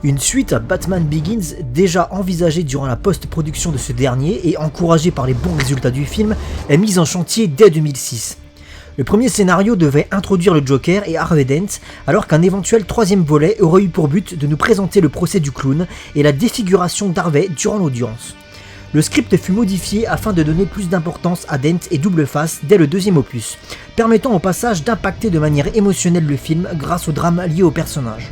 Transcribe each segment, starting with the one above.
Une suite à Batman Begins, déjà envisagée durant la post-production de ce dernier et encouragée par les bons résultats du film, est mise en chantier dès 2006. Le premier scénario devait introduire le Joker et Harvey Dent, alors qu'un éventuel troisième volet aurait eu pour but de nous présenter le procès du clown et la défiguration d'Harvey durant l'audience. Le script fut modifié afin de donner plus d'importance à Dent et Double Face dès le deuxième opus, permettant au passage d'impacter de manière émotionnelle le film grâce au drame lié au personnage.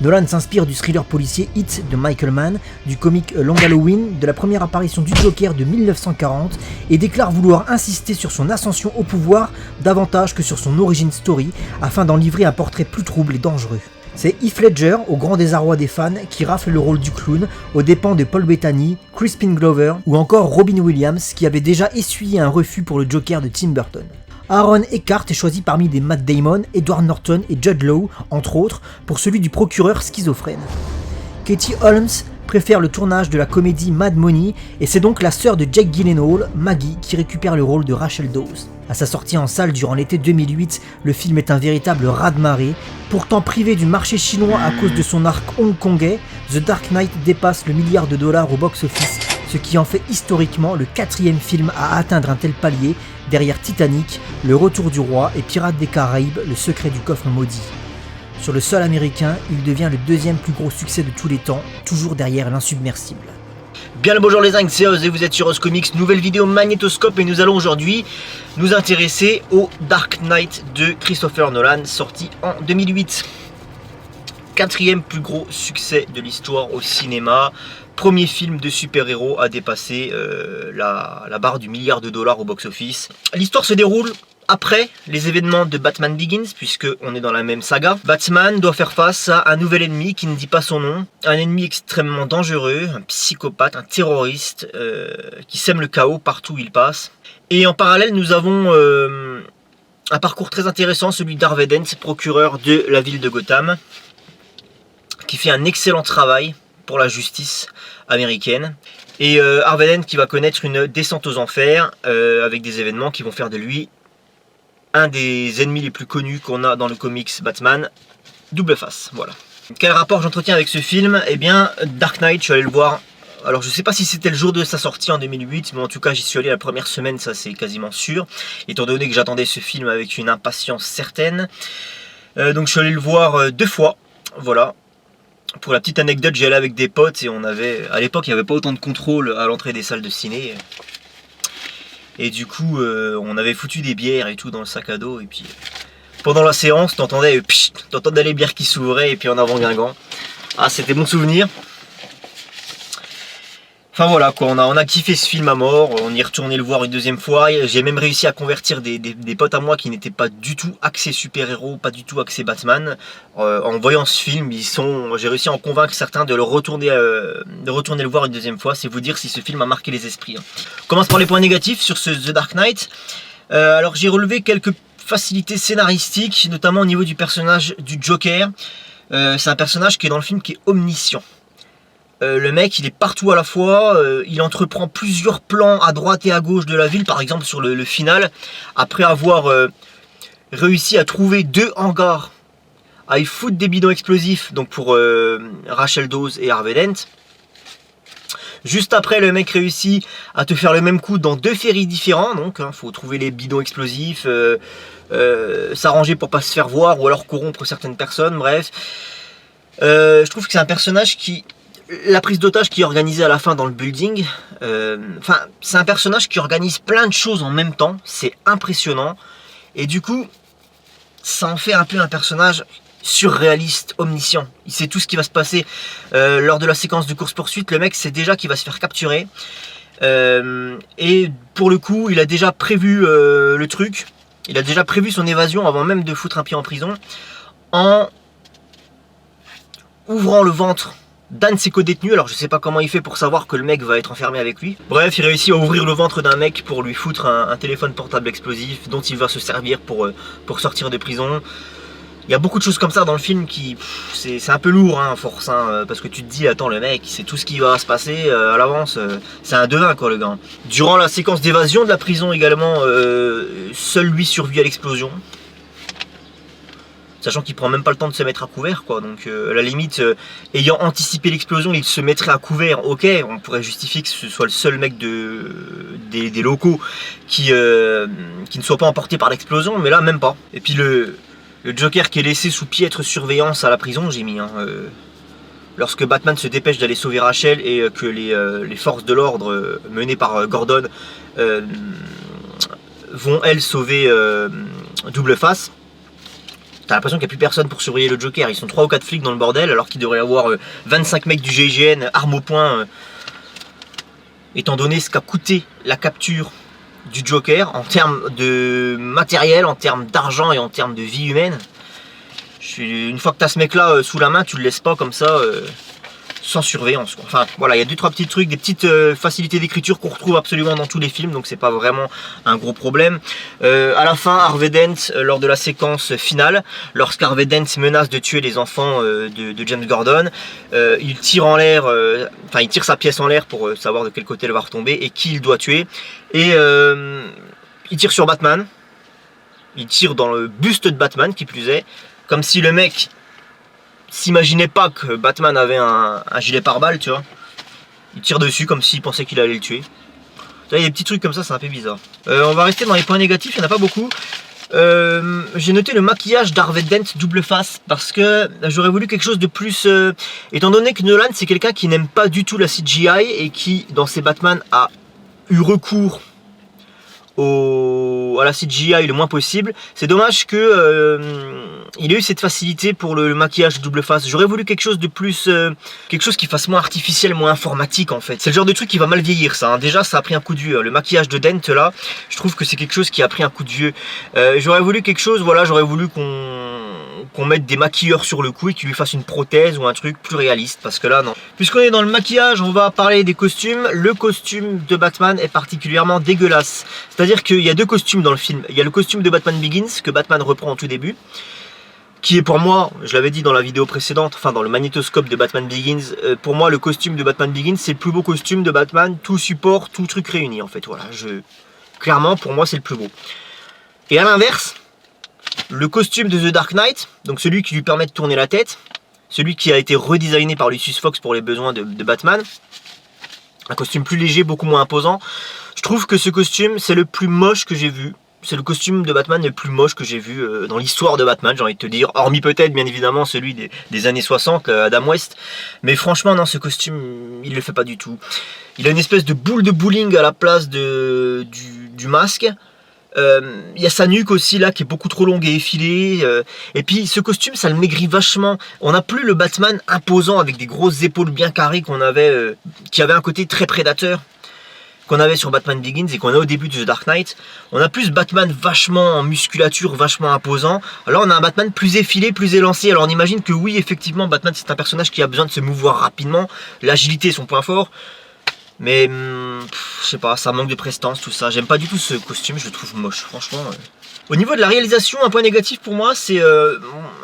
Nolan s'inspire du thriller policier It de Michael Mann, du comic Long Halloween, de la première apparition du Joker de 1940 et déclare vouloir insister sur son ascension au pouvoir davantage que sur son origin story afin d'en livrer un portrait plus trouble et dangereux. C'est Heath Ledger, au grand désarroi des fans, qui rafle le rôle du clown aux dépens de Paul Bettany, Crispin Glover ou encore Robin Williams qui avait déjà essuyé un refus pour le Joker de Tim Burton. Aaron Eckhart est choisi parmi des Matt Damon, Edward Norton et Jude Law, entre autres, pour celui du procureur schizophrène. Katie Holmes préfère le tournage de la comédie Mad Money et c'est donc la sœur de Jake Gyllenhaal, Maggie, qui récupère le rôle de Rachel Dawes. À sa sortie en salle durant l'été 2008, le film est un véritable raz-de-marée. Pourtant privé du marché chinois à cause de son arc hongkongais, The Dark Knight dépasse le $1 milliard au box-office, ce qui en fait historiquement le 4e film à atteindre un tel palier, derrière Titanic, Le Retour du Roi et Pirates des Caraïbes, Le Secret du Coffre Maudit. Sur le sol américain, il devient le 2e plus gros succès de tous les temps, toujours derrière l'Insubmersible. Bien le bonjour les zincs, c'est Oz et vous êtes sur Oz Comics, nouvelle vidéo magnétoscope et nous allons aujourd'hui nous intéresser au Dark Knight de Christopher Nolan, sorti en 2008. 4e plus gros succès de l'histoire au cinéma, premier film de super-héros à dépasser la barre du $1 milliard au box-office. L'histoire se déroule après les événements de Batman Begins, puisque on est dans la même saga. Batman doit faire face à un nouvel ennemi qui ne dit pas son nom, un ennemi extrêmement dangereux, un psychopathe, un terroriste qui sème le chaos partout où il passe. Et en parallèle, nous avons un parcours très intéressant, celui d'Harvey Dent, procureur de la ville de Gotham, qui fait un excellent travail pour la justice américaine. Et Harvey Dent qui va connaître une descente aux enfers avec des événements qui vont faire de lui un des ennemis les plus connus qu'on a dans le comics Batman, Double Face, voilà. Quel rapport j'entretiens avec ce film? Eh bien, Dark Knight, je suis allé le voir. Alors je sais pas si c'était le jour de sa sortie en 2008, mais en tout cas j'y suis allé la première semaine, ça c'est quasiment sûr, étant donné que j'attendais ce film avec une impatience certaine. Donc je suis allé le voir 2 fois, voilà. Pour la petite anecdote, j'y allais avec des potes et on avait, à l'époque il n'y avait pas autant de contrôle à l'entrée des salles de ciné. Et du coup, on avait foutu des bières et tout dans le sac à dos. Et puis, pendant la séance, t'entendais les bières qui s'ouvraient et puis en avant Guingamp. Ah, c'était bon souvenir. Enfin voilà, quoi, on a kiffé ce film à mort. On y est retourné le voir une 2e fois. J'ai même réussi à convertir des potes à moi qui n'étaient pas du tout axés super-héros, pas du tout axés Batman. En voyant ce film, j'ai réussi à en convaincre certains de retourner le voir une 2e fois. C'est vous dire si ce film a marqué les esprits. On commence par les points négatifs sur ce The Dark Knight. Alors j'ai relevé quelques facilités scénaristiques, notamment au niveau du personnage du Joker. C'est un personnage qui est dans le film qui est omniscient. Le mec il est partout à la fois, il entreprend plusieurs plans à droite et à gauche de la ville, par exemple sur le final, après avoir réussi à trouver 2 hangars à y foutre des bidons explosifs, donc pour Rachel Dawes et Harvey Dent. Juste après, le mec réussit à te faire le même coup dans 2 ferries différents, donc faut trouver les bidons explosifs, s'arranger pour pas se faire voir ou alors corrompre certaines personnes, bref. Je trouve que c'est un personnage qui... La prise d'otage qui est organisée à la fin dans le building, c'est un personnage qui organise plein de choses en même temps, c'est impressionnant. Et du coup, ça en fait un peu un personnage surréaliste, omniscient. Il sait tout ce qui va se passer lors de la séquence de course-poursuite. Le mec sait déjà qu'il va se faire capturer. Et pour le coup, il a déjà prévu le truc. Il a déjà prévu son évasion avant même de foutre un pied en prison. En ouvrant le ventre d'un de ses co-détenus, alors je sais pas comment il fait pour savoir que le mec va être enfermé avec lui. Bref, il réussit à ouvrir le ventre d'un mec pour lui foutre un téléphone portable explosif dont il va se servir pour sortir de prison. Il y a beaucoup de choses comme ça dans le film qui... C'est un peu lourd à force, parce que tu te dis, attends, le mec, il sait tout ce qui va se passer à l'avance, c'est un devin quoi le gars. Durant la séquence d'évasion de la prison également, seul lui survit à l'explosion. Sachant qu'il prend même pas le temps de se mettre à couvert, quoi. Donc à la limite, ayant anticipé l'explosion, il se mettrait à couvert. Ok, on pourrait justifier que ce soit le seul mec des locaux qui ne soit pas emporté par l'explosion, mais là même pas. Et puis le Joker qui est laissé sous piètre surveillance à la prison, j'ai mis. Lorsque Batman se dépêche d'aller sauver Rachel et que les forces de l'ordre menées par Gordon vont elles sauver Double Face. T'as l'impression qu'il n'y a plus personne pour surveiller le Joker. Ils sont 3 ou 4 flics dans le bordel alors qu'il devrait y avoir 25 mecs du GIGN, armes au poing. Étant donné ce qu'a coûté la capture du Joker en termes de matériel, en termes d'argent et en termes de vie humaine. Une fois que tu as ce mec là sous la main, tu le laisses pas comme ça sans surveillance, quoi. Enfin voilà, il y a 2-3 petits trucs, des petites facilités d'écriture qu'on retrouve absolument dans tous les films, donc c'est pas vraiment un gros problème. À la fin, Harvey Dent, lors de la séquence finale, lorsqu'Harvey Dent menace de tuer les enfants de James Gordon, il tire en l'air, il tire sa pièce en l'air pour savoir de quel côté elle va retomber et qui il doit tuer. Et il tire sur Batman, il tire dans le buste de Batman qui plus est, comme si le mec s'imaginait pas que Batman avait un gilet pare-balles, tu vois. Il tire dessus comme s'il pensait qu'il allait le tuer. Il y a des petits trucs comme ça, c'est un peu bizarre. On va rester dans les points négatifs, il n'y en a pas beaucoup. J'ai noté le maquillage d'Harvey Dent Double Face parce que j'aurais voulu quelque chose de plus... étant donné que Nolan c'est quelqu'un qui n'aime pas du tout la CGI et qui dans ses Batman a eu recours à la CGI le moins possible. C'est dommage que il ait eu cette facilité pour le maquillage de Double Face. J'aurais voulu quelque chose de plus, quelque chose qui fasse moins artificiel, moins informatique en fait. C'est le genre de truc qui va mal vieillir ça, hein. Déjà ça a pris un coup de vieux, le maquillage de Dent là, je trouve que c'est quelque chose qui a pris un coup de vieux. J'aurais voulu quelque chose, voilà, j'aurais voulu qu'on mette des maquilleurs sur le cou et qu'il lui fasse une prothèse ou un truc plus réaliste, parce que là non. Puisqu'on est dans le maquillage, on va parler des costumes. Le costume de Batman est particulièrement dégueulasse. C'est-à-dire qu'il y a 2 costumes dans le film. Il y a le costume de Batman Begins que Batman reprend au tout début, qui est pour moi, je l'avais dit dans la vidéo précédente, enfin dans le magnétoscope de Batman Begins, pour moi le costume de Batman Begins c'est le plus beau costume de Batman, tout support, tout truc réuni en fait, voilà, clairement pour moi c'est le plus beau. Et à l'inverse, le costume de The Dark Knight, donc celui qui lui permet de tourner la tête, celui qui a été redesigné par Lucius Fox pour les besoins de Batman, un costume plus léger, beaucoup moins imposant, je trouve que ce costume c'est le plus moche que j'ai vu. C'est le costume de Batman le plus moche que j'ai vu dans l'histoire de Batman, j'ai envie de te dire. Hormis peut-être, bien évidemment, celui des années 60, Adam West. Mais franchement, non, ce costume, il le fait pas du tout. Il a une espèce de boule de bowling à la place du masque. Il y a sa nuque aussi, là, qui est beaucoup trop longue et effilée. Et puis, ce costume, ça le maigrit vachement. On n'a plus le Batman imposant avec des grosses épaules bien carrées qu'on avait, qui avait un côté très prédateur, qu'on avait sur Batman Begins et qu'on a au début de The Dark Knight. On a plus Batman vachement en musculature, vachement imposant. Alors on a un Batman plus effilé, plus élancé. Alors on imagine que oui, effectivement, Batman c'est un personnage qui a besoin de se mouvoir rapidement. L'agilité est son point fort. Mais je sais pas, ça manque de prestance tout ça. J'aime pas du tout ce costume, je le trouve moche, franchement. Au niveau de la réalisation, un point négatif pour moi, c'est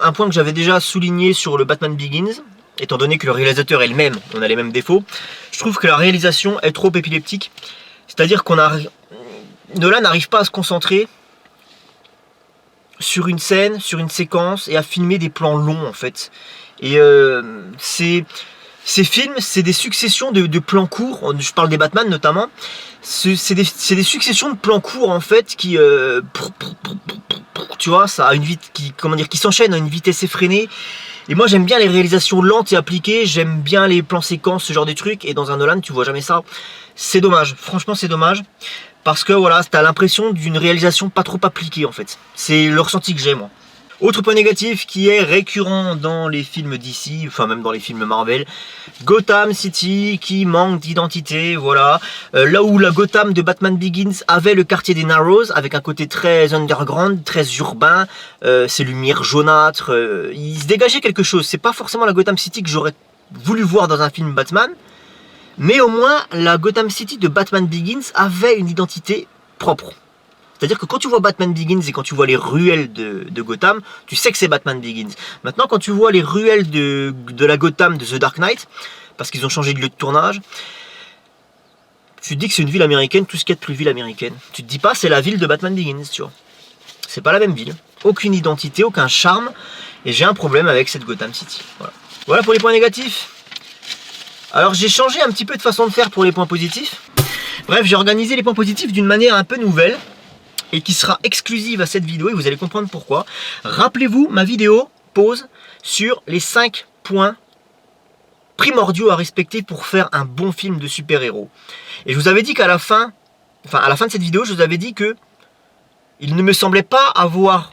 un point que j'avais déjà souligné sur le Batman Begins. Étant donné que le réalisateur est le même, on a les mêmes défauts, je trouve que la réalisation est trop épileptique. C'est-à-dire Nolan n'arrive pas à se concentrer sur une scène, sur une séquence et à filmer des plans longs en fait. Et ces films, c'est des successions de plans courts, je parle des Batman notamment, c'est des successions de plans courts en fait qui, tu vois, ça a une qui s'enchaînent à une vitesse effrénée. Et moi j'aime bien les réalisations lentes et appliquées, j'aime bien les plans séquences, ce genre de trucs, et dans un Nolan tu vois jamais ça. C'est dommage, franchement c'est dommage, parce que voilà, t'as l'impression d'une réalisation pas trop appliquée en fait. C'est le ressenti que j'ai moi. Autre point négatif qui est récurrent dans les films DC, enfin même dans les films Marvel, Gotham City qui manque d'identité, voilà. Là où la Gotham de Batman Begins avait le quartier des Narrows, avec un côté très underground, très urbain, ces lumières jaunâtres, il se dégageait quelque chose. C'est pas forcément la Gotham City que j'aurais voulu voir dans un film Batman, mais au moins la Gotham City de Batman Begins avait une identité propre. C'est-à-dire que quand tu vois Batman Begins et quand tu vois les ruelles de Gotham, tu sais que c'est Batman Begins. Maintenant, quand tu vois les ruelles de la Gotham de The Dark Knight, parce qu'ils ont changé de lieu de tournage, tu te dis que c'est une ville américaine, tout ce qu'il y a de plus ville américaine. Tu te dis pas c'est la ville de Batman Begins, tu vois. C'est pas la même ville. aucune identité, aucun charme, et j'ai un problème avec cette Gotham City. Voilà pour les points négatifs. Alors j'ai changé un petit peu de façon de faire pour les points positifs. Bref, j'ai organisé les points positifs d'une manière un peu nouvelle, et qui sera exclusive à cette vidéo, et vous allez comprendre pourquoi. Rappelez-vous ma vidéo pause sur les 5 points primordiaux à respecter pour faire un bon film de super-héros. Et je vous avais dit qu'à la fin, à la fin de cette vidéo, je vous avais dit que il ne me semblait pas avoir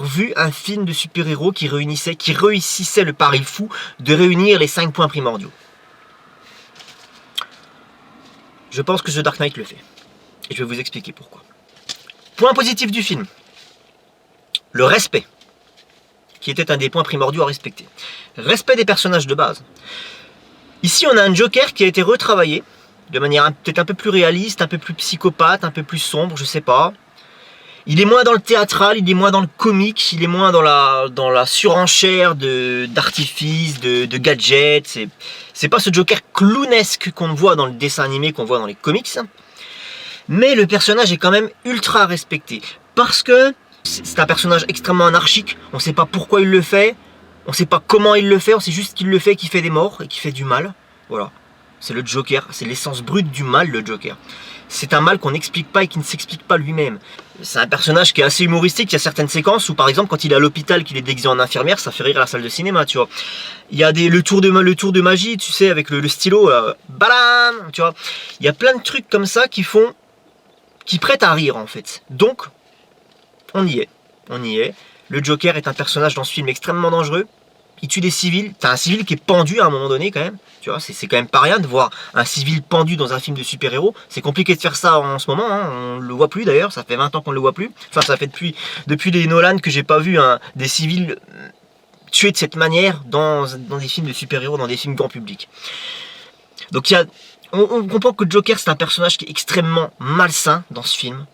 vu un film de super-héros qui réussissait le pari fou de réunir les 5 points primordiaux. Je pense que The Dark Knight le fait. Et je vais vous expliquer pourquoi. Point positif du film. Le respect, qui était un des points primordiaux à respecter. Respect des personnages de base. Ici, on a un Joker qui a été retravaillé de manière peut-être un peu plus réaliste, un peu plus psychopathe, un peu plus sombre, je sais pas. Il est moins dans le théâtral, il est moins dans le comique, il est moins dans la surenchère d'artifices, de gadgets. C'est pas ce Joker clownesque qu'on voit dans le dessin animé, qu'on voit dans les comics. Mais le personnage est quand même ultra respecté. Parce que c'est un personnage extrêmement anarchique, on ne sait pas pourquoi il le fait, on ne sait pas comment il le fait, on sait juste qu'il le fait, qu'il fait des morts et qu'il fait du mal. Voilà, c'est le Joker, c'est l'essence brute du mal, le Joker. C'est un mal qu'on n'explique pas et qui ne s'explique pas lui-même. C'est un personnage qui est assez humoristique, il y a certaines séquences où par exemple quand il est à l'hôpital, qu'il est déguisé en infirmière, ça fait rire à la salle de cinéma, tu vois. Il y a le tour de magie, tu sais, avec le stylo, badam, tu vois. Il y a plein de trucs comme ça qui prêtent à rire en fait. Donc, on y est. Le Joker est un personnage dans ce film extrêmement dangereux. Il tue des civils. T'as un civil qui est pendu à un moment donné quand même. Tu vois, c'est quand même pas rien de voir un civil pendu dans un film de super-héros. C'est compliqué de faire ça en ce moment, hein. On le voit plus d'ailleurs, ça fait 20 ans qu'on le voit plus. Enfin, ça fait depuis les Nolan que j'ai pas vu des civils tués de cette manière dans des films de super-héros, dans des films grand public. Donc on comprend que Joker c'est un personnage qui est extrêmement malsain dans ce film.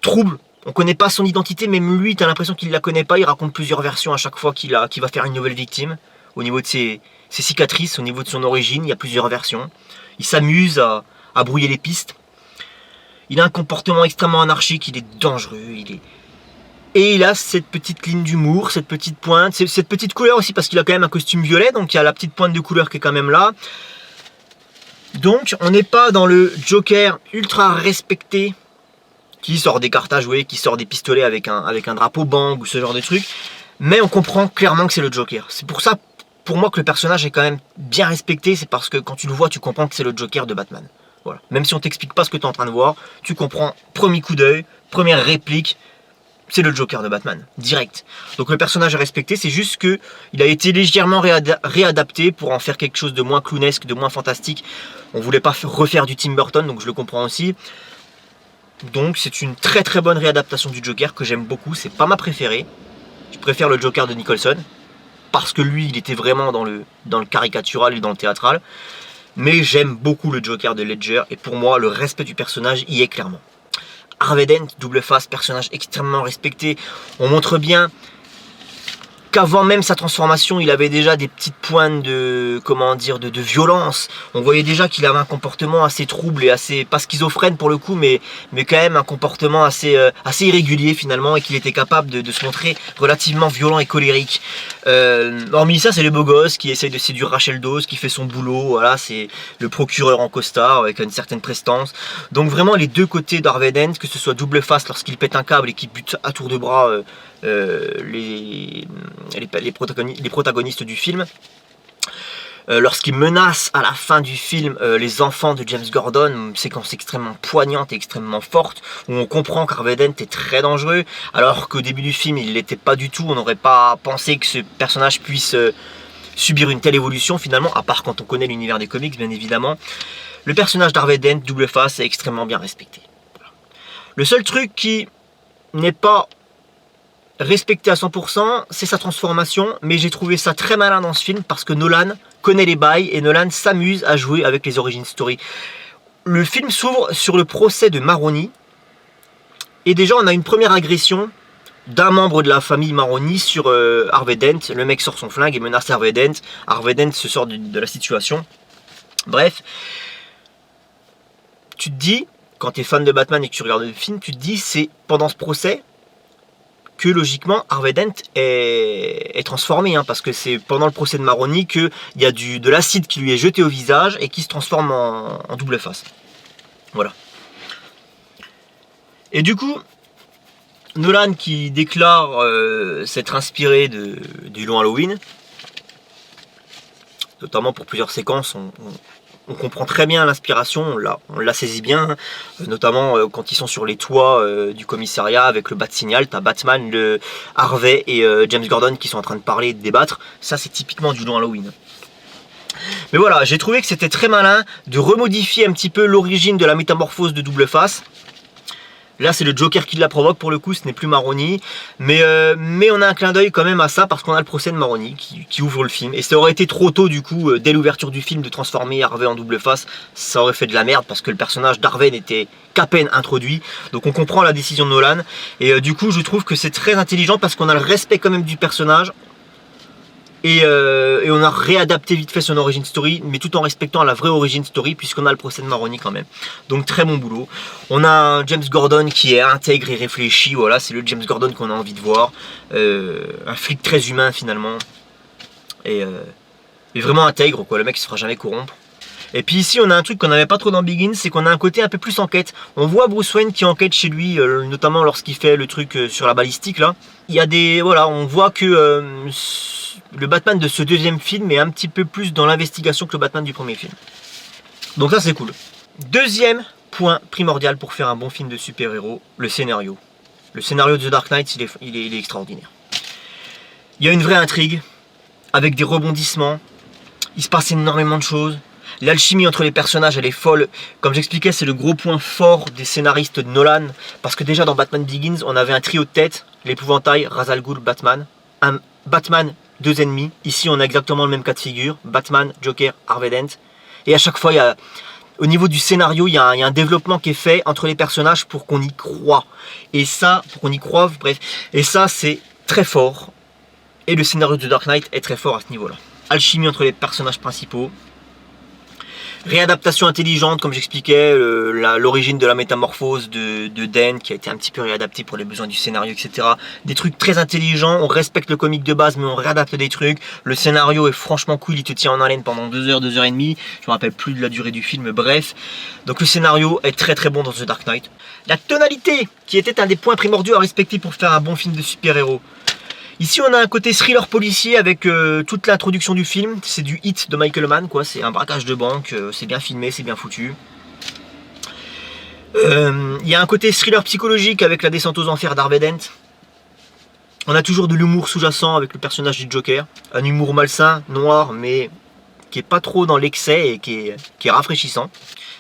Trouble. On connaît pas son identité, même lui, t'as l'impression qu'il la connaît pas. Il raconte plusieurs versions à chaque fois qu'il va faire une nouvelle victime. Au niveau de ses cicatrices, au niveau de son origine, il y a plusieurs versions. Il s'amuse à brouiller les pistes. Il a un comportement extrêmement anarchique, il est dangereux, et il a cette petite ligne d'humour, cette petite pointe, cette petite couleur aussi, parce qu'il a quand même un costume violet, donc il y a la petite pointe de couleur qui est quand même là. Donc on n'est pas dans le Joker ultra respecté, qui sort des cartes à jouer, qui sort des pistolets avec un drapeau bang ou ce genre de truc. Mais on comprend clairement que c'est le Joker. C'est pour ça, pour moi, que le personnage est quand même bien respecté. C'est parce que quand tu le vois, tu comprends que c'est le Joker de Batman. Voilà. Même si on t'explique pas ce que tu es en train de voir, tu comprends, premier coup d'œil, première réplique, c'est le Joker de Batman, direct. Donc le personnage est respecté, c'est juste que il a été légèrement réadapté pour en faire quelque chose de moins clownesque, de moins fantastique. On voulait pas refaire du Tim Burton, donc je le comprends aussi. Donc c'est une très très bonne réadaptation du Joker que j'aime beaucoup, c'est pas ma préférée. Je préfère le Joker de Nicholson, parce que lui il était vraiment dans le caricatural et dans le théâtral. Mais j'aime beaucoup le Joker de Ledger, et pour moi le respect du personnage y est clairement. Harvey Dent, double face, personnage extrêmement respecté. On montre bien qu'avant même sa transformation, il avait déjà des petites pointes de violence. On voyait déjà qu'il avait un comportement assez trouble et assez, pas schizophrène pour le coup, mais quand même un comportement assez irrégulier finalement, et qu'il était capable de se montrer relativement violent et colérique. Hormis ça, c'est le beau gosse qui essaye de séduire Rachel Dawes, qui fait son boulot, voilà, c'est le procureur en costard avec une certaine prestance. Donc vraiment les deux côtés d'Harvey Dent, que ce soit double face lorsqu'il pète un câble et qu'il bute à tour de bras les protagonistes du film, lorsqu'il menace à la fin du film les enfants de James Gordon, une séquence extrêmement poignante et extrêmement forte, où on comprend qu'Harvey Dent est très dangereux, alors qu'au début du film il ne l'était pas du tout. On n'aurait pas pensé que ce personnage puisse subir une telle évolution finalement, à part quand on connaît l'univers des comics bien évidemment. Le personnage d'Harvey Dent, double face, est extrêmement bien respecté. Voilà. Le seul truc qui n'est pas respecté à 100%, c'est sa transformation, mais j'ai trouvé ça très malin dans ce film parce que Nolan connaît les bails et Nolan s'amuse à jouer avec les origin story. Le film s'ouvre sur le procès de Maroni, et déjà on a une première agression d'un membre de la famille Maroni sur Harvey Dent. Le mec sort son flingue et menace Harvey Dent. Harvey Dent se sort de la situation. Bref, tu te dis, quand tu es fan de Batman et que tu regardes le film, tu te dis, c'est pendant ce procès, que logiquement Harvey Dent est transformé, parce que c'est pendant le procès de Maroni qu'il y a de l'acide qui lui est jeté au visage et qui se transforme en double face. Voilà. Et du coup, Nolan qui déclare s'être inspiré du long Halloween, notamment pour plusieurs séquences, on comprend très bien l'inspiration, on la saisit bien, notamment quand ils sont sur les toits du commissariat avec le bat-signal, t'as Batman, Harvey et James Gordon qui sont en train de parler et de débattre. Ça c'est typiquement du long Halloween. Mais voilà, j'ai trouvé que c'était très malin de remodifier un petit peu l'origine de la métamorphose de Double Face. Là c'est le Joker qui la provoque pour le coup, ce n'est plus Maroni, mais on a un clin d'œil quand même à ça parce qu'on a le procès de Maroni qui ouvre le film. Et ça aurait été trop tôt du coup, dès l'ouverture du film, de transformer Harvey en double face, ça aurait fait de la merde parce que le personnage d'Harvey n'était qu'à peine introduit. Donc on comprend la décision de Nolan, et du coup je trouve que c'est très intelligent parce qu'on a le respect quand même du personnage. Et on a réadapté vite fait son origin story, mais tout en respectant la vraie origin story, puisqu'on a le procès de Maroni quand même. Donc très bon boulot. On a un James Gordon qui est intègre et réfléchi, voilà, c'est le James Gordon qu'on a envie de voir. Un flic très humain finalement. Et vraiment intègre, quoi, le mec il se fera jamais corrompre. Et puis ici on a un truc qu'on n'avait pas trop dans Begins, c'est qu'on a un côté un peu plus enquête. On voit Bruce Wayne qui enquête chez lui, notamment lorsqu'il fait le truc sur la balistique là. Il y a des... Voilà, on voit que le Batman de ce deuxième film est un petit peu plus dans l'investigation que le Batman du premier film. Donc ça c'est cool. Deuxième point primordial pour faire un bon film de super-héros, le scénario. Le scénario de The Dark Knight, il est extraordinaire. Il y a une vraie intrigue, avec des rebondissements, il se passe énormément de choses. L'alchimie entre les personnages, elle est folle. Comme j'expliquais, c'est le gros point fort des scénaristes de Nolan. Parce que déjà dans Batman Begins, on avait un trio de tête, l'épouvantail, Ra's al Ghul, Batman. Un Batman, deux ennemis. Ici, on a exactement le même cas de figure. Batman, Joker, Harvey Dent. Et à chaque fois, au niveau du scénario, il y a un développement qui est fait entre les personnages pour qu'on y croit. Et ça, pour qu'on y croie, bref. Et ça, c'est très fort. Et le scénario de Dark Knight est très fort à ce niveau-là. Alchimie entre les personnages principaux. Réadaptation intelligente, comme j'expliquais, l'origine de la métamorphose de Dent qui a été un petit peu réadaptée pour les besoins du scénario, etc. Des trucs très intelligents, on respecte le comique de base mais on réadapte des trucs. Le scénario est franchement cool, il te tient en haleine pendant 2 heures, 2 heures et demie. Je me rappelle plus de la durée du film, bref. Donc le scénario est très très bon dans The Dark Knight. La tonalité, qui était un des points primordiaux à respecter pour faire un bon film de super-héros. Ici on a un côté thriller policier avec toute l'introduction du film, c'est du Hit de Michael Mann, quoi. C'est un braquage de banque, c'est bien filmé, c'est bien foutu. Il y a un côté thriller psychologique avec la descente aux enfers d'Harvey Dent. On a toujours de l'humour sous-jacent avec le personnage du Joker, un humour malsain, noir, mais qui est pas trop dans l'excès et qui est rafraîchissant.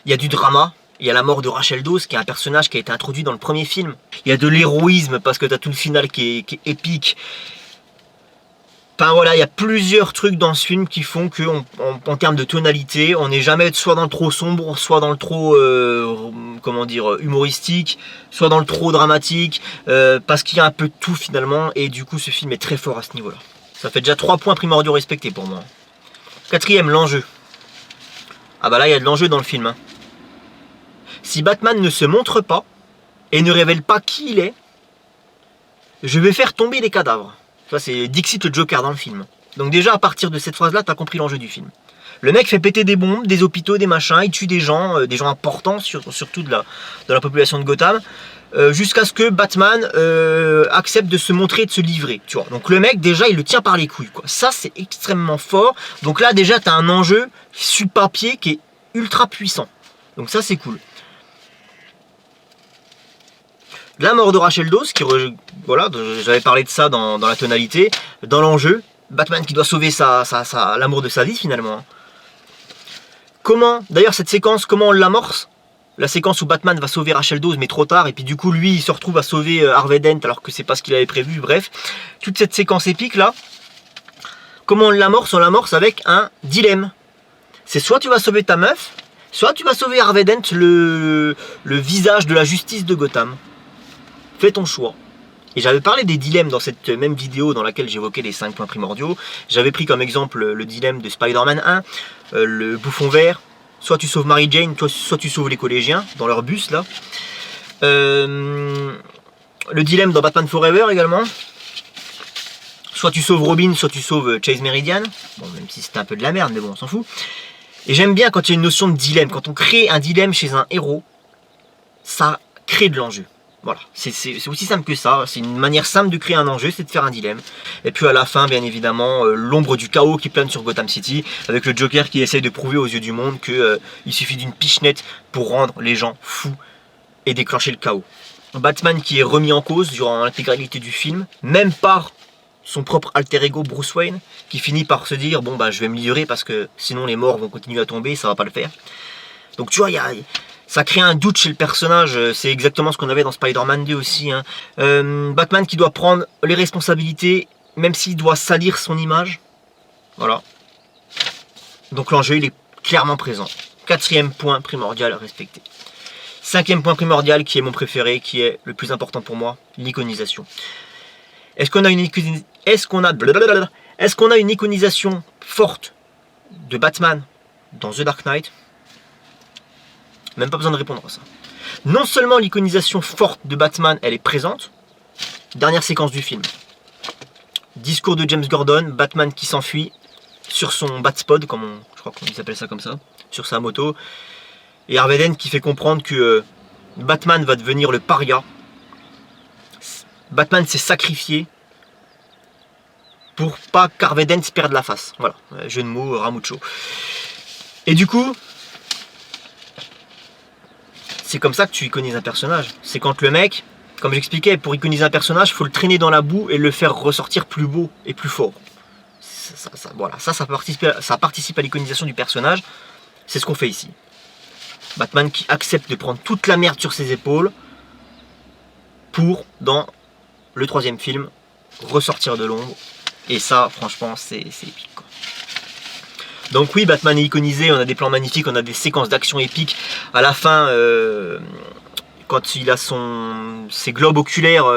Il y a du drama. Il y a la mort de Rachel Dawes, qui est un personnage qui a été introduit dans le premier film. Il y a de l'héroïsme, parce que tu as tout le final qui est épique. Enfin voilà, il y a plusieurs trucs dans ce film qui font qu'en termes de tonalité, on n'est jamais soit dans le trop sombre, soit dans le trop, comment dire, humoristique, soit dans le trop dramatique, parce qu'il y a un peu de tout finalement, et du coup ce film est très fort à ce niveau-là. Ça fait déjà 3 points primordiaux respectés pour moi. 4e, l'enjeu. Ah bah là, il y a de l'enjeu dans le film, hein. Si Batman ne se montre pas et ne révèle pas qui il est, je vais faire tomber les cadavres. Ça c'est Dixit le Joker dans le film. Donc déjà à partir de cette phrase-là, t'as compris l'enjeu du film. Le mec fait péter des bombes, des hôpitaux, des machins, il tue des gens importants, surtout de la population de Gotham, jusqu'à ce que Batman accepte de se montrer et de se livrer. Tu vois. Donc le mec déjà il le tient par les couilles, quoi. Ça c'est extrêmement fort. Donc là déjà t'as un enjeu sur le papier qui est ultra puissant. Donc ça c'est cool. La mort de Rachel Dawes, voilà, j'avais parlé de ça dans la tonalité, dans l'enjeu, Batman qui doit sauver l'amour de sa vie finalement. Comment, d'ailleurs cette séquence, comment on l'amorce? La séquence où Batman va sauver Rachel Dawes mais trop tard, et puis du coup lui il se retrouve à sauver Harvey Dent alors que c'est pas ce qu'il avait prévu, bref. Toute cette séquence épique là, comment on l'amorce? On l'amorce avec un dilemme. C'est soit tu vas sauver ta meuf, soit tu vas sauver Harvey Dent, le visage de la justice de Gotham. Fais ton choix. Et j'avais parlé des dilemmes dans cette même vidéo dans laquelle j'évoquais les 5 points primordiaux. J'avais pris comme exemple le dilemme de Spider-Man 1, le bouffon vert. Soit tu sauves Mary Jane, soit tu sauves les collégiens dans leur bus là. Le dilemme dans Batman Forever également. Soit tu sauves Robin, soit tu sauves Chase Meridian. Bon, même si c'était un peu de la merde, mais bon, on s'en fout. Et j'aime bien quand il y a une notion de dilemme. Quand on crée un dilemme chez un héros, ça crée de l'enjeu. Voilà, c'est aussi simple que ça. C'est une manière simple de créer un enjeu, c'est de faire un dilemme. Et puis à la fin, bien évidemment, l'ombre du chaos qui plane sur Gotham City, avec le Joker qui essaye de prouver aux yeux du monde que il suffit d'une pichenette pour rendre les gens fous et déclencher le chaos. Batman qui est remis en cause durant l'intégralité du film, même par son propre alter ego Bruce Wayne, qui finit par se dire bon bah je vais me livrer parce que sinon les morts vont continuer à tomber, ça va pas le faire. Donc tu vois, ça crée un doute chez le personnage, c'est exactement ce qu'on avait dans Spider-Man 2 aussi. Hein. Batman qui doit prendre les responsabilités, même s'il doit salir son image. Voilà. Donc l'enjeu il est clairement présent. 4e point primordial à respecter. 5e point primordial qui est mon préféré, qui est le plus important pour moi, l'iconisation. Est-ce qu'on a une iconisation forte de Batman dans The Dark Knight? Même pas besoin de répondre à ça. Non seulement l'iconisation forte de Batman, elle est présente. Dernière séquence du film. Discours de James Gordon, Batman qui s'enfuit sur son Batspod, je crois qu'on s'appelle ça comme ça, sur sa moto. Et Harvey Dent qui fait comprendre que Batman va devenir le paria. Batman s'est sacrifié pour pas qu'Harvey Dent perde la face. Voilà, jeu de mots, Ramucho. Et du coup, c'est comme ça que tu iconises un personnage. C'est quand le mec, comme j'expliquais, pour iconiser un personnage, il faut le traîner dans la boue et le faire ressortir plus beau et plus fort. Voilà, ça participe à l'iconisation du personnage. C'est ce qu'on fait ici. Batman qui accepte de prendre toute la merde sur ses épaules pour, dans le 3e film, ressortir de l'ombre. Et ça, franchement, c'est épique, quoi. Donc oui, Batman est iconisé, on a des plans magnifiques, on a des séquences d'action épiques. À la fin, quand il a ses globes oculaires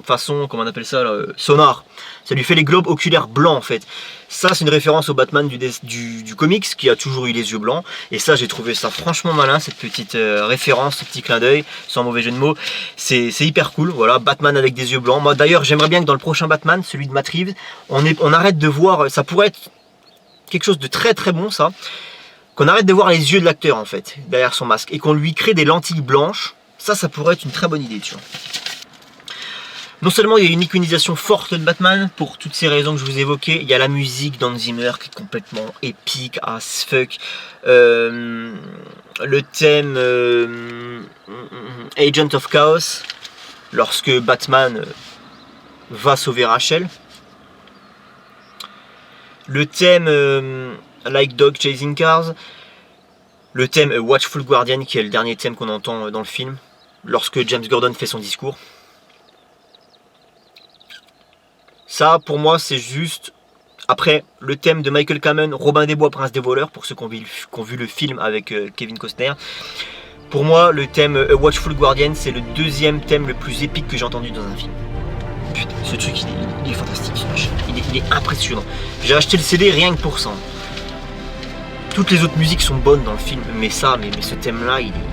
façon, comment on appelle ça là, sonar, ça lui fait les globes oculaires blancs en fait. Ça c'est une référence au Batman du comics qui a toujours eu les yeux blancs. Et ça j'ai trouvé ça franchement malin, cette petite référence, ce petit clin d'œil, sans mauvais jeu de mots. C'est hyper cool, voilà, Batman avec des yeux blancs. Moi d'ailleurs j'aimerais bien que dans le prochain Batman, celui de Matt Reeves, on arrête de voir, ça pourrait être quelque chose de très très bon ça, qu'on arrête de voir les yeux de l'acteur en fait, derrière son masque, et qu'on lui crée des lentilles blanches. Ça pourrait être une très bonne idée, tu vois. Non seulement il y a une iconisation forte de Batman, pour toutes ces raisons que je vous évoquais, il y a la musique d'Hans Zimmer qui est complètement épique as fuck. Le thème Agent of Chaos, lorsque Batman va sauver Rachel. Le thème Like Dog Chasing Cars. Le thème Watchful Guardian, qui est le dernier thème qu'on entend dans le film, lorsque James Gordon fait son discours. Ça, pour moi, c'est juste... Après, le thème de Michael Kamen, Robin des Bois, Prince des voleurs, pour ceux qui ont vu le film avec Kevin Costner. Pour moi, le thème Watchful Guardian, c'est le 2e thème le plus épique que j'ai entendu dans un film. Putain, ce truc, il est fantastique, ce machin. Il est impressionnant. J'ai acheté le CD rien que pour ça. Toutes les autres musiques sont bonnes dans le film, mais ce thème-là, il est...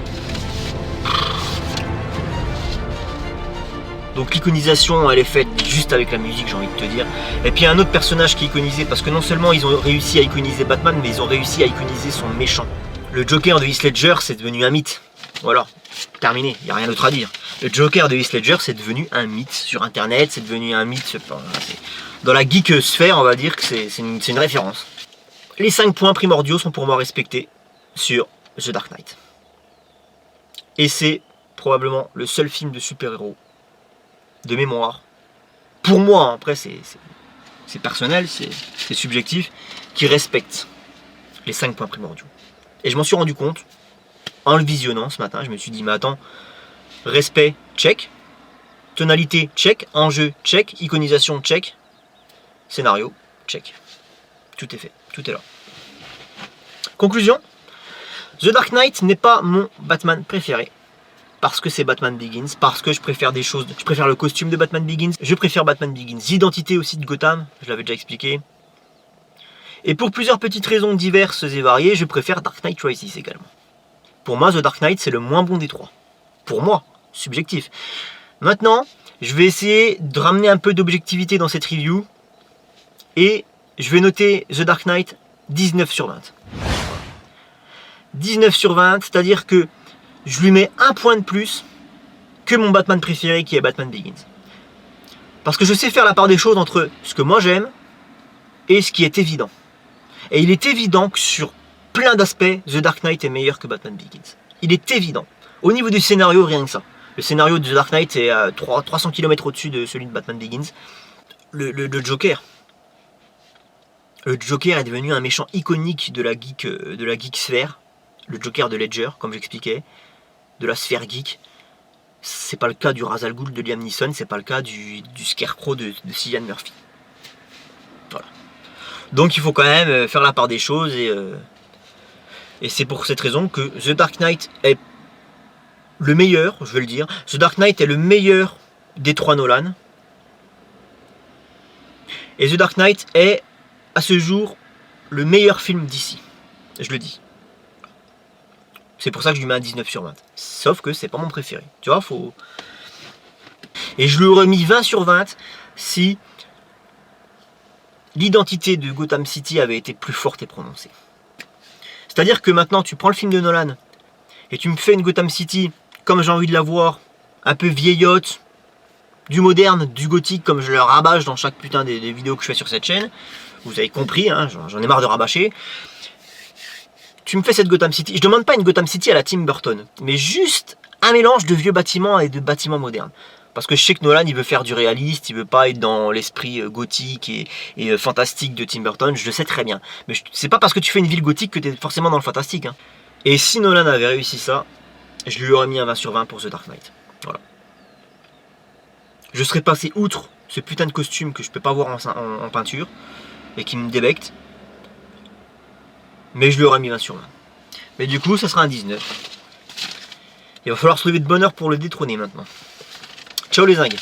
Donc l'iconisation, elle est faite juste avec la musique, j'ai envie de te dire. Et puis il y a un autre personnage qui est iconisé, parce que non seulement ils ont réussi à iconiser Batman, mais ils ont réussi à iconiser son méchant. Le Joker de Heath Ledger, c'est devenu un mythe. Voilà, terminé, il n'y a rien d'autre à dire. Le Joker de Heath Ledger, c'est devenu un mythe sur Internet, c'est devenu un mythe... Dans la geek sphère, on va dire que c'est une référence. Les 5 points primordiaux sont pour moi respectés sur The Dark Knight. Et c'est probablement le seul film de super-héros de mémoire, pour moi, hein, après c'est personnel, c'est subjectif, qui respecte les 5 points primordiaux. Et je m'en suis rendu compte en le visionnant ce matin. Je me suis dit, mais attends, respect, check, tonalité, check, enjeu, check, iconisation, check, scénario, check. Tout est fait, tout est là. Conclusion, The Dark Knight n'est pas mon Batman préféré. Parce que c'est Batman Begins, parce que je préfère des choses, je préfère le costume de Batman Begins, je préfère Batman Begins, l'identité aussi de Gotham, je l'avais déjà expliqué. Et pour plusieurs petites raisons diverses et variées, je préfère Dark Knight Rises également. Pour moi, The Dark Knight, c'est le moins bon des trois. Pour moi, subjectif. Maintenant, Je vais essayer de ramener un peu d'objectivité dans cette review. Et je vais noter The Dark Knight 19 sur 20. 19 sur 20, c'est-à-dire que je lui mets un point de plus que mon Batman préféré qui est Batman Begins. Parce que je sais faire la part des choses entre ce que moi j'aime et ce qui est évident. Et il est évident que sur plein d'aspects, The Dark Knight est meilleur que Batman Begins. Il est évident. Au niveau du scénario, rien que ça. Le scénario de The Dark Knight est à 300 km au-dessus de celui de Batman Begins. Le Joker. Le Joker est devenu un méchant iconique de la geek sphère. Le Joker de Ledger, comme j'expliquais, de la sphère geek. C'est pas le cas du Ra's al Ghul de Liam Neeson, c'est pas le cas du Scarecrow de Cillian Murphy. Voilà. Donc il faut quand même faire la part des choses et c'est pour cette raison que The Dark Knight est le meilleur, je vais le dire. The Dark Knight est le meilleur des 3 Nolan. Et The Dark Knight est, à ce jour, le meilleur film d'ici. Je le dis. C'est pour ça que je lui mets un 19 sur 20. Sauf que c'est pas mon préféré. Tu vois, faut... Et je lui aurais mis 20 sur 20 si l'identité de Gotham City avait été plus forte et prononcée. C'est-à-dire que maintenant, tu prends le film de Nolan et tu me fais une Gotham City comme j'ai envie de la voir, un peu vieillotte, du moderne, du gothique, comme je le rabâche dans chaque putain des vidéos que je fais sur cette chaîne. Vous avez compris, hein, j'en ai marre de rabâcher. Tu me fais cette Gotham City. Je demande pas une Gotham City à la Tim Burton, mais juste un mélange de vieux bâtiments et de bâtiments modernes. Parce que je sais que Nolan, il veut faire du réaliste, il veut pas être dans l'esprit gothique et fantastique de Tim Burton, je le sais très bien. Mais c'est pas parce que tu fais une ville gothique que tu es forcément dans le fantastique. Hein. Et si Nolan avait réussi ça, je lui aurais mis un 20 sur 20 pour The Dark Knight. Voilà. Je serais passé outre ce putain de costume que je peux pas voir en peinture et qui me débecte. Mais je lui aurais mis 20 sur 20. Mais du coup, ça sera un 19. Il va falloir se lever de bonne heure pour le détrôner maintenant. Ciao les zingues.